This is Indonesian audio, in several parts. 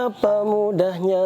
Mengapa mudahnya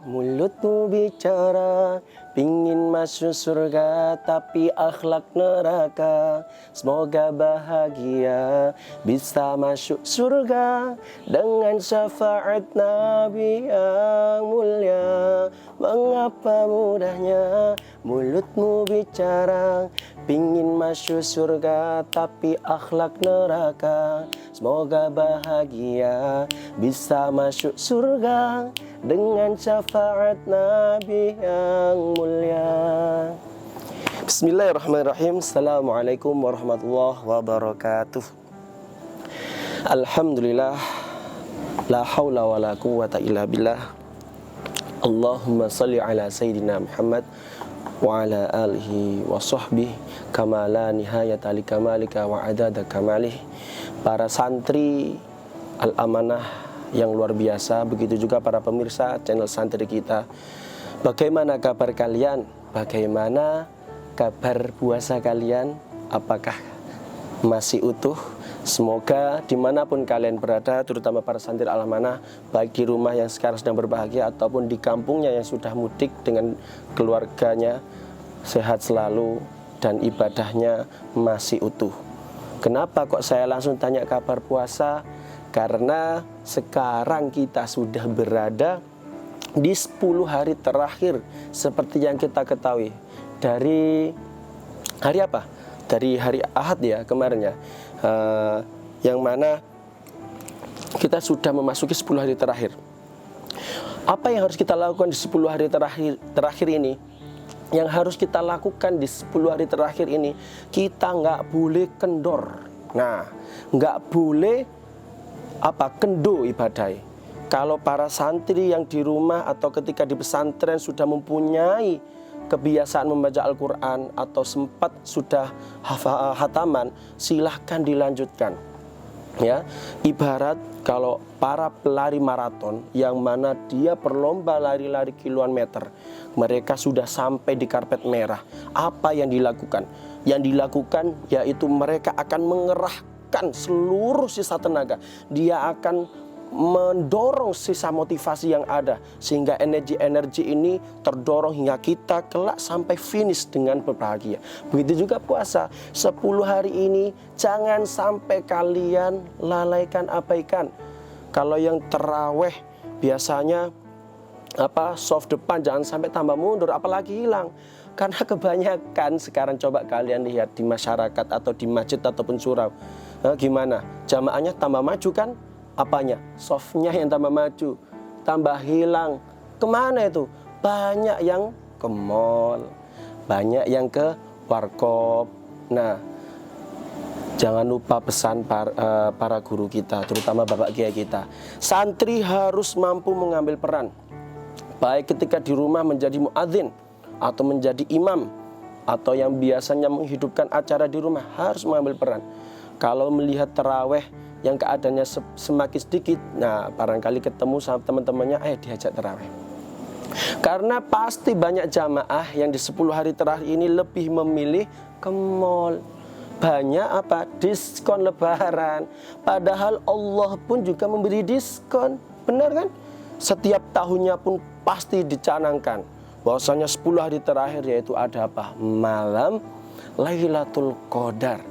mulutmu bicara, pingin masuk surga tapi akhlak neraka. Semoga bahagia bisa masuk surga dengan syafaat Nabi yang mulia. Mengapa mudahnya mulutmu bicara, pingin masuk surga tapi akhlak neraka. Semoga bahagia bisa masuk surga dengan syafaat Nabi yang mulia. Bismillahirrahmanirrahim. Assalamualaikum warahmatullahi wabarakatuh. Alhamdulillah, la haula wa la quwwata illa billah. Allahumma salli ala Sayyidina Muhammad wa ala alihi wa sahbihi kama la nihayata li kamalika wa adada kamalih. Para santri Al-Amanah yang luar biasa, begitu juga para pemirsa channel santri kita. Bagaimana kabar kalian? Bagaimana kabar puasa kalian? Apakah masih utuh? Semoga dimanapun kalian berada, terutama para santri Al-Amanah, baik di rumah yang sekarang sedang berbahagia ataupun di kampungnya yang sudah mudik dengan keluarganya, sehat selalu dan ibadahnya masih utuh. Kenapa kok saya langsung tanya kabar puasa? Karena sekarang kita sudah berada di 10 hari terakhir seperti yang kita ketahui. Dari hari apa? Dari hari Ahad ya kemarin ya. Yang mana kita sudah memasuki 10 hari terakhir. Apa yang harus kita lakukan di 10 hari terakhir ini? Yang harus kita lakukan di 10 hari terakhir ini, kita nggak boleh kendor. Nah, nggak boleh kendo ibadah. Kalau para santri yang di rumah atau ketika di pesantren sudah mempunyai kebiasaan membaca Al-Quran atau sempat sudah hataman, silahkan dilanjutkan. Ya, ibarat kalau para pelari maraton yang mana dia berlomba lari-lari kiloan meter, mereka sudah sampai di karpet merah. Apa yang dilakukan? Yang dilakukan yaitu mereka akan mengerahkan seluruh sisa tenaga. Dia akan mendorong sisa motivasi yang ada sehingga energi-energi ini terdorong hingga kita kelak sampai finish dengan berbahagia. Begitu juga puasa 10 hari ini, jangan sampai kalian lalaikan, abaikan. Kalau yang terawih biasanya soft depan, jangan sampai tambah mundur apalagi hilang. Karena kebanyakan sekarang coba kalian lihat di masyarakat atau di masjid ataupun surau, gimana jamaahnya tambah maju kan? Apanya? Softnya yang tambah maju, tambah hilang. Kemana itu? Banyak yang ke mall, banyak yang ke warkop. Nah, jangan lupa pesan para guru kita, terutama bapak kiai kita. Santri harus mampu mengambil peran, baik ketika di rumah menjadi muadzin atau menjadi imam, atau yang biasanya menghidupkan acara di rumah, harus mengambil peran. Kalau melihat taraweh yang keadaannya semakin sedikit, nah barangkali ketemu sama teman-temannya, diajak tarawih. Karena pasti banyak jamaah yang di 10 hari terakhir ini lebih memilih ke mall. Banyak diskon lebaran. Padahal Allah pun juga memberi diskon. Benar kan? Setiap tahunnya pun pasti dicanangkan bahwasanya 10 hari terakhir yaitu ada malam Lailatul Qadar,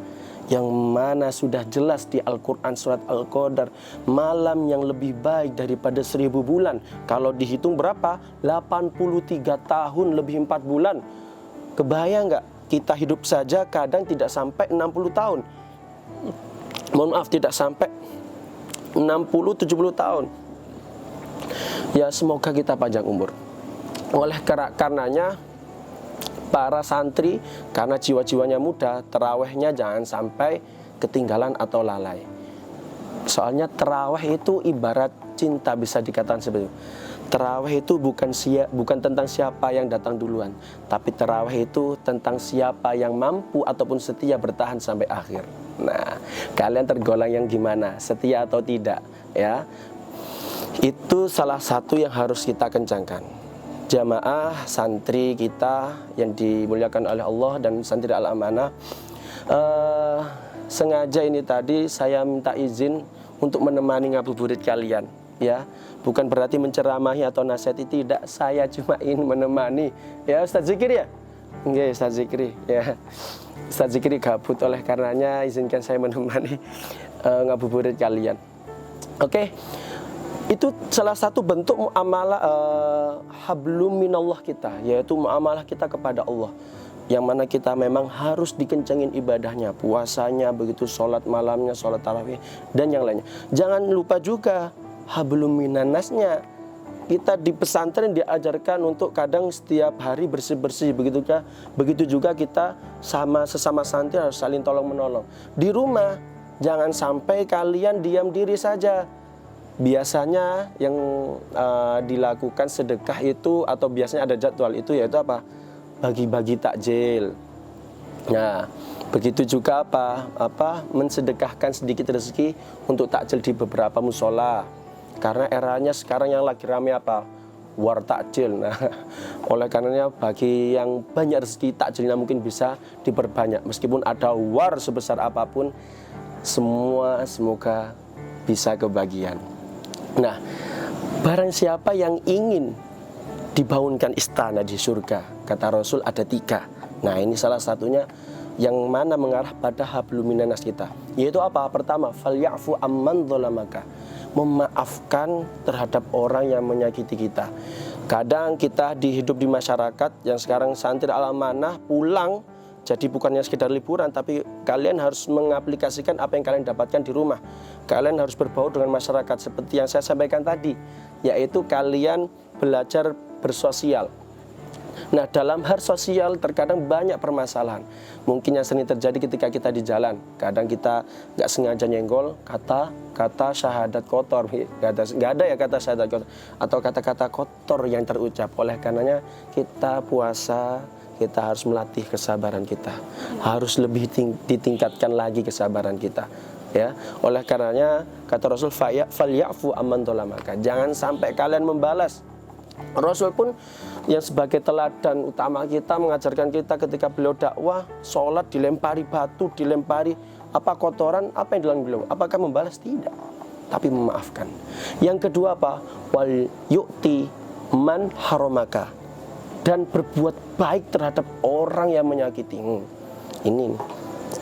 yang mana sudah jelas di Al-Quran surat Al-Qadar, malam yang lebih baik daripada 1000 bulan. Kalau dihitung berapa? 83 tahun lebih 4 bulan. Kebayang nggak? Kita hidup saja kadang tidak sampai 60 tahun. Mohon maaf, tidak sampai 60-70 tahun. Ya, semoga kita panjang umur. Oleh karenanya para santri, karena jiwa-jiwanya muda, terawihnya jangan sampai ketinggalan atau lalai. Soalnya terawih itu ibarat cinta, bisa dikatakan seperti itu. Terawih itu bukan tentang siapa yang datang duluan, tapi terawih itu tentang siapa yang mampu ataupun setia bertahan sampai akhir. Nah, kalian tergolong yang gimana? Setia atau tidak? Ya, itu salah satu yang harus kita kencangkan. Jamaah santri kita yang dimuliakan oleh Allah dan santri Al-Amanah, sengaja ini tadi saya minta izin untuk menemani ngabuburit kalian. ya. Bukan berarti menceramahi atau nasihati, tidak. Saya cuma ingin menemani. Ya Ustaz Zikri ya? Nggih, Ustaz Zikri ya. Ustaz Zikri gabut, oleh karenanya izinkan saya menemani ngabuburit kalian. Oke. Itu salah satu bentuk muamalah hablum minallah kita, yaitu muamalah kita kepada Allah, yang mana kita memang harus dikencengin ibadahnya, puasanya, begitu sholat malamnya, sholat tarawih, dan yang lainnya. Jangan lupa juga hablum minannasnya. Kita di pesantren diajarkan untuk kadang setiap hari bersih-bersih, begitu juga kita sama sesama santri harus saling tolong-menolong. Di rumah jangan sampai kalian diam diri saja. Biasanya yang dilakukan sedekah itu, atau biasanya ada jadwal itu, yaitu apa? Bagi-bagi takjil. Nah, begitu juga mensedekahkan sedikit rezeki untuk takjil di beberapa musola. Karena eranya sekarang yang lagi rame apa? War takjil. Nah, oleh karenanya bagi yang banyak rezeki, takjilnya mungkin bisa diperbanyak. Meskipun ada war sebesar apapun, semua semoga bisa kebagian. Nah, barang siapa yang ingin dibangunkan istana di surga, kata Rasul ada 3. Nah, ini salah satunya yang mana mengarah pada hablum minannas kita, yaitu apa? Pertama, falyafu amman dzalamaka, memaafkan terhadap orang yang menyakiti kita. Kadang kita hidup di masyarakat yang sekarang santri al-amanah pulang, jadi bukannya sekedar liburan, tapi kalian harus mengaplikasikan apa yang kalian dapatkan di rumah. Kalian harus berbaur dengan masyarakat seperti yang saya sampaikan tadi, yaitu kalian belajar bersosial. Nah, dalam hal sosial terkadang banyak permasalahan. Mungkin yang sering terjadi ketika kita di jalan. Kadang kita nggak sengaja nyenggol kata syahadat kotor. Nggak ada ya kata syahadat kotor, atau kata-kata kotor yang terucap. Oleh karenanya kita puasa, kita harus melatih kesabaran kita. Harus lebih ditingkatkan lagi kesabaran kita. Ya, oleh karenanya kata Rasul, falyafu amman dzalamaka, jangan sampai kalian membalas. Rasul pun yang sebagai teladan utama kita mengajarkan kita ketika beliau dakwah, sholat dilempari batu, dilempari kotoran, apa yang dilakukan beliau? Apakah membalas? Tidak, tapi memaafkan. Yang kedua apa? Wal yu'ti man haramaka, dan berbuat baik terhadap orang yang menyakiti. Ini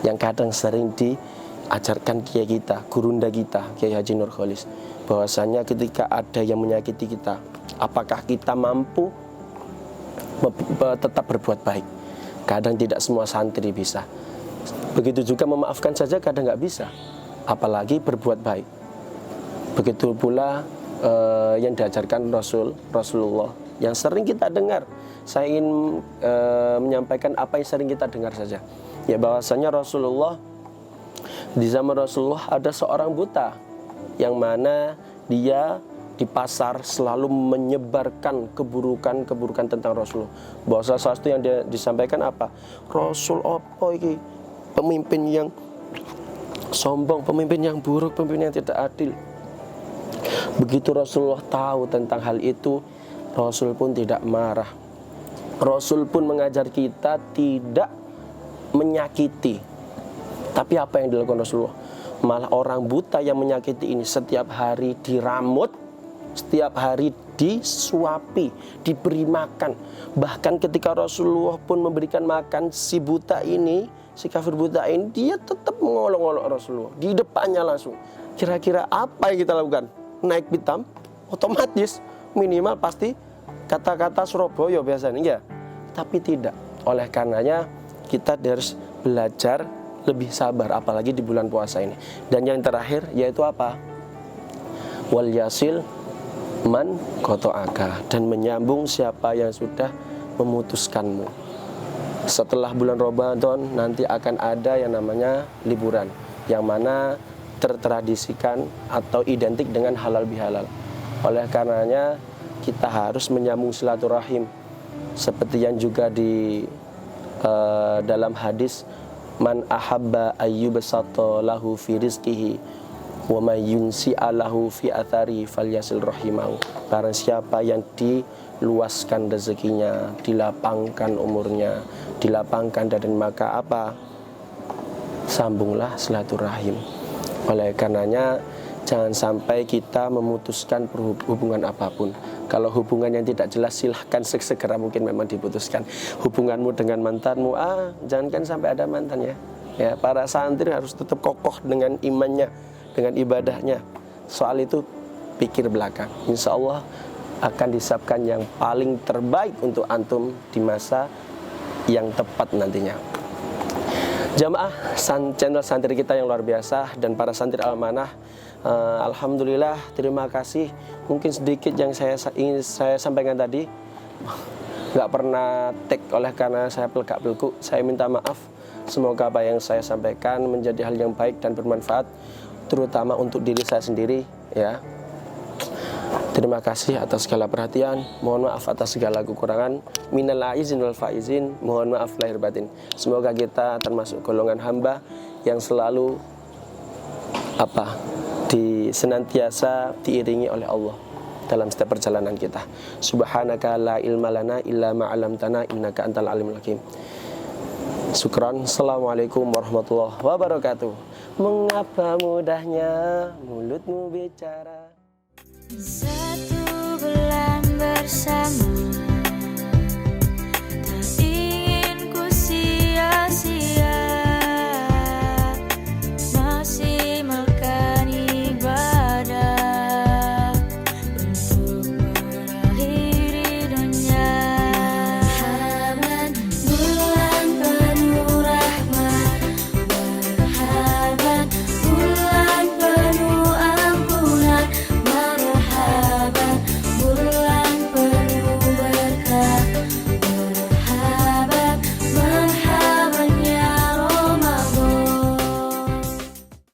yang kadang sering diajarkan kiai kita, gurunda kita, Kiai Haji Nur Kholis, bahwasanya ketika ada yang menyakiti kita, apakah kita mampu tetap berbuat baik? Kadang tidak semua santri bisa. Begitu juga memaafkan saja kadang nggak bisa, apalagi berbuat baik. Begitu pula yang diajarkan Rasulullah yang sering kita dengar. Saya ingin menyampaikan apa yang sering kita dengar saja, ya bahwasanya Rasulullah, di zaman Rasulullah ada seorang buta yang mana dia di pasar selalu menyebarkan keburukan tentang Rasulullah. Bahwa salah satu yang dia disampaikan apa? Rasul apa ini? Pemimpin yang sombong, pemimpin yang buruk, pemimpin yang tidak adil. Begitu Rasulullah tahu tentang hal itu, Rasul pun tidak marah. Rasul pun mengajar kita tidak menyakiti. Tapi apa yang dilakukan Rasulullah? Malah orang buta yang menyakiti ini setiap hari diramut, setiap hari disuapi, diberi makan. Bahkan ketika Rasulullah pun memberikan makan si buta ini, si kafir buta ini, dia tetap mengolok-olok Rasulullah di depannya langsung. Kira-kira apa yang kita lakukan? Naik pitam? Otomatis minimal pasti kata-kata Surabaya biasanya ya. Tapi tidak. Oleh karenanya kita harus belajar lebih sabar, apalagi di bulan puasa ini. Dan yang terakhir yaitu apa? Wal yasil man qata'aka, dan menyambung siapa yang sudah memutuskanmu. Setelah bulan Ramadan nanti akan ada yang namanya liburan, yang mana tertradisikan atau identik dengan halal bihalal. Oleh karenanya kita harus menyambung silaturahim, seperti yang juga di dalam hadis, man ahabba ayyubsata lahu fi rizqihi wa may yunsi'a lahu fi athari falyasil rahimahu. Barang siapa yang diluaskan rezekinya, dilapangkan umurnya, dilapangkan dan maka apa? Sambunglah silaturahim. Oleh karenanya Jangan sampai kita memutuskan hubungan apapun. Kalau hubungan yang tidak jelas, silahkan segera mungkin memang diputuskan. Hubunganmu dengan mantanmu, jangankan sampai ada mantan ya. Ya, para santri harus tetap kokoh dengan imannya, dengan ibadahnya. Soal itu pikir belakang. Insya Allah akan disiapkan yang paling terbaik untuk antum di masa yang tepat nantinya. Jamaah channel santri kita yang luar biasa dan para santri Al-Amanah, alhamdulillah, terima kasih. Mungkin sedikit yang ingin saya sampaikan tadi nggak pernah tag oleh karena saya pelgak-pelguk. Saya minta maaf. Semoga apa yang saya sampaikan menjadi hal yang baik dan bermanfaat, terutama untuk diri saya sendiri ya. Terima kasih atas segala perhatian. Mohon maaf atas segala kekurangan. Minal aizin wal faizin. Mohon maaf lahir batin. Semoga kita termasuk golongan hamba yang selalu senantiasa diiringi oleh Allah dalam setiap perjalanan kita. Subhanaka la ilma lana illa ma 'allamtana innaka antal alimul hakim. Syukran. Assalamualaikum warahmatullahi wabarakatuh. Mengapa mudahnya mulutmu bicara? Satu bulan bersama